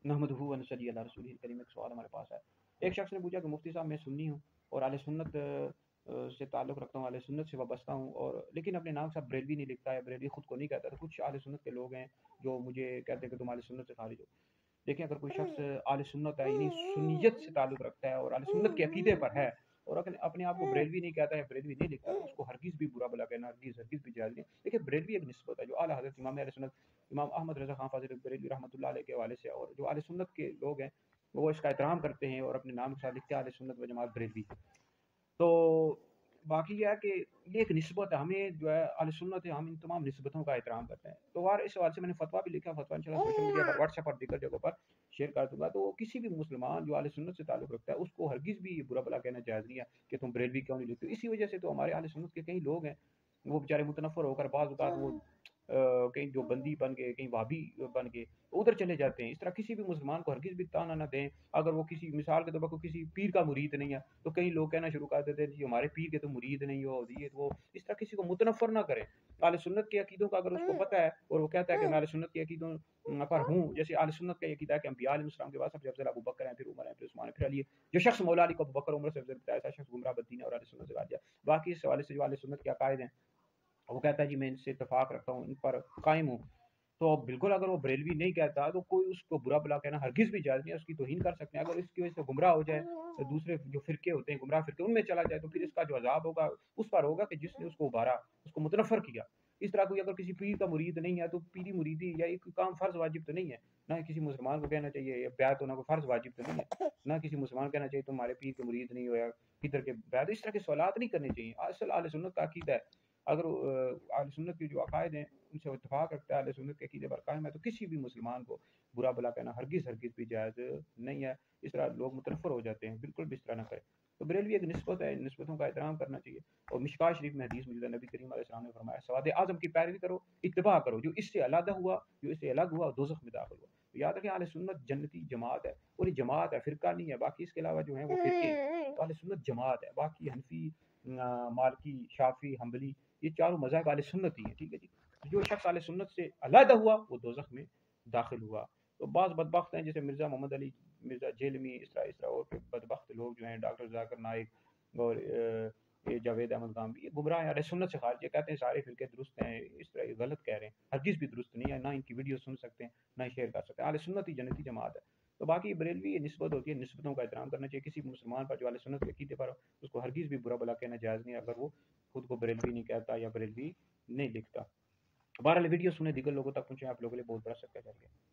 नहमदुहु व नसल्ली अला रसूलिल करीम। एक सवाल हमारे पास है। एक शख्स ने पूछा कि मुफ्ती साहब मैं सुन्नी हूँ और आले सुन्नत से ताल्लुक़ रखता हूँ, आले सुन्नत से वाबस्ता हूँ, और लेकिन अपने नाम से बरेलवी नहीं लिखता है, बरेलवी खुद को नहीं कहता। तो कुछ आले सुन्नत के लोग हैं जो मुझे कहते हैं कि तुम आले सुन्नत से खारिज हो। देखिए, अगर कोई शख्स आले सुन्नत है यानी सुन्नियत से ताल्लुक़ रखता है और आले सुन्नत के अकीदे पर है और अपने आप को बरेलवी नहीं कहता है, बरेलवी नहीं लिखता, तो उसको हरगिज़ भी बुरा भला कहना हरगिज़ भी जायज़ नहीं। देखिए, बरेलवी एक निस्बत है जो आला हज़रत इमाम अहले सुन्नत इमाम अहमद रज़ा खान फ़ाज़िल बरेलवी रहमतुल्लाह अलैह के हवाले से, और जो आले सुन्नत के लोग हैं वो इसका एहतराम करते हैं और अपने नाम के साथ लिखते हैं आले सुन्नत व जमात बरेलवी। तो बाकी ये है कि ये एक निस्बत है, हमें जो है अहले सुन्नत है, हम इन तमाम निस्बतों का एहतराम करते हैं। तो यार इस हवाले से मैंने फतवा भी लिखा, फतवा इंशाल्लाह सोशल मीडिया पर, व्हाट्सएप और दीगर जगहों पर शेयर कर दूंगा। तो किसी भी मुसलमान जो अहले सुन्नत से ताल्लुक़ रखता है उसको हरगिज़ भी बुरा भला कहना जायज़ नहीं है कि तुम बरेलवी क्यों नहीं लिखते हो। इसी वजह से तो हमारे अहले सुन्नत के कई लोग हैं, वो बेचारे मुतनफ़्फ़र होकर बाज़ औक़ात वो कहीं जो बंदी बन गए, कहीं वहाबी बन गए, उधर चले जाते हैं। इस तरह किसी भी मुसलमान को हरगिज़ भी ताना ना दें। अगर वो किसी मिसाल के तौर पर किसी पीर का मुरीद नहीं है, तो कई लोग कहना शुरू कर देते हैं जी हमारे पीर के तो मुरीद नहीं हो, ये वो। इस तरह किसी को मुतनफ़्फ़र ना करें। अहले सुन्नत के अकीदों का अगर उसको पता है और वो कहता है कि मैं अहले सुन्नत के अकीदों पर हूँ, जैसे अहले सुन्नत का ये अकीदा है कि अंबिया अलैहिस्सलाम के बाद सबसे अफ़ज़ल अबू बकर हैं, फिर उमर हैं, फिर उस्मान हैं, फिर अली है। जो शख्स मौला अली को अबू बकर उमर से अफ़ज़ल बताया, ऐसा शख्स गुमराह बददीन है और अहले सुन्नत से बात है। बाकी इस हवाले से जो अहले सुन्नत के अकायद हैं, वो कहता है जी मैं इनसे इत्तेफ़ाक रखता हूँ, इन पर कायम हूँ। तो बिल्कुल अगर वो बरेलवी नहीं कहता तो कोई उसको बुरा भला कहना हरगिज़ भी जायज़ नहीं है, उसकी तौहीन कर सकते हैं। अगर इसकी वजह से गुमराह हो जाए, तो दूसरे जो फ़िरके होते हैं, गुमराह फ़िरके, उनमें चला जाए, तो फिर इसका जो अज़ाब होगा उस पर होगा कि जिसने उसको उभारा, उसको मुतनफ़्फ़र किया। इस तरह कोई अगर किसी पीर का मुरीद नहीं है तो पीरी मुरीदी या एक काम फ़र्ज़ वाजिब तो नहीं है। ना किसी मुसलमान को कहना चाहिए या बैत होना कोई फ़र्ज़ वाजिब तो नहीं है। ना किसी मुसलमान को कहना चाहिए तुम हमारे पीर के मुरीद नहीं हो या किधर के बैत। इस तरह के सवालात नहीं करने चाहिए। असल अहले सुन्नत का अकीदा है। अगर अहले सुन्नत के जो अकायद हैं उनसे इत्तेफ़ाक रखता है, अहले सुन्नत के अकीदे पर कायम है, तो किसी भी मुसलमान को बुरा भला कहना हरगिज़ भी जायज़ नहीं है। इस तरह लोग मुतनफ़्फ़र हो जाते हैं, बिल्कुल भी इस तरह ना करें। तो बरेलवी एक निस्बत है, इन निस्बतों का एहतराम करना चाहिए। और मिशकात शरीफ में हदीस मौजूद है, नबी करीम अलैहि सलाम ने फरमाया सवाद आज़म की पैरवी करो, इत्तिबा करो, जो इससे अलग हुआ दोज़ख में दाखिल हुआ। तो याद रखें अहले सुन्नत जन्नती जमात है, और ये जमात है, फ़िरका नहीं है। बाकी इसके अलावा जो है वो फ़िरके हैं। तो अहले सुन्नत जमात है, बाकी हनफी, मालिकी, शाफ़ी, हम्बली, ये चारों मज़हब अहले सुन्नत ही हैं, ठीक है जी। जो शख्स अहले सुन्नत से अलग हुआ वो दोज़ख में दाखिल हुआ। तो बाज़ बदबख्त हैं जैसे मिर्ज़ा मोहम्मद अली, मिर्ज़ा जेलमी, इस तरह और फिर बदबख्त लोग जो हैं डॉक्टर ज़ाकिर नाइक और ये जावेद अहमद गामवी, ये गुमराह हैं, अहले सुन्नत से खारिज। ये कहते हैं सारे फ़िरके दुरुस्त हैं, इस तरह ये गलत कह रहे हैं। हरगिज़ भी दुरुस्त नहीं है, ना इनकी वीडियो सुन सकते हैं, ना ही शेयर कर सकते हैं। अहले सुन्नत ही जन्नती जमात है। तो बाकी बरेलवी ये निस्बत होती है, निस्बतों का एहतराम करना चाहिए। किसी भी मुसलमान पर जो अहले सुन्नत के अकीदे पर हो, उसको हरगिज़ भी बुरा भला कहना जायज़ नहीं है, अगर वो खुद को बरेलवी नहीं कहता या बरेलवी नहीं लिखता। बहरहाल वीडियो सुने, दीगर लोगों तक पहुँचे, आप लोगों के लिए बहुत बड़ा सदका जारिया है।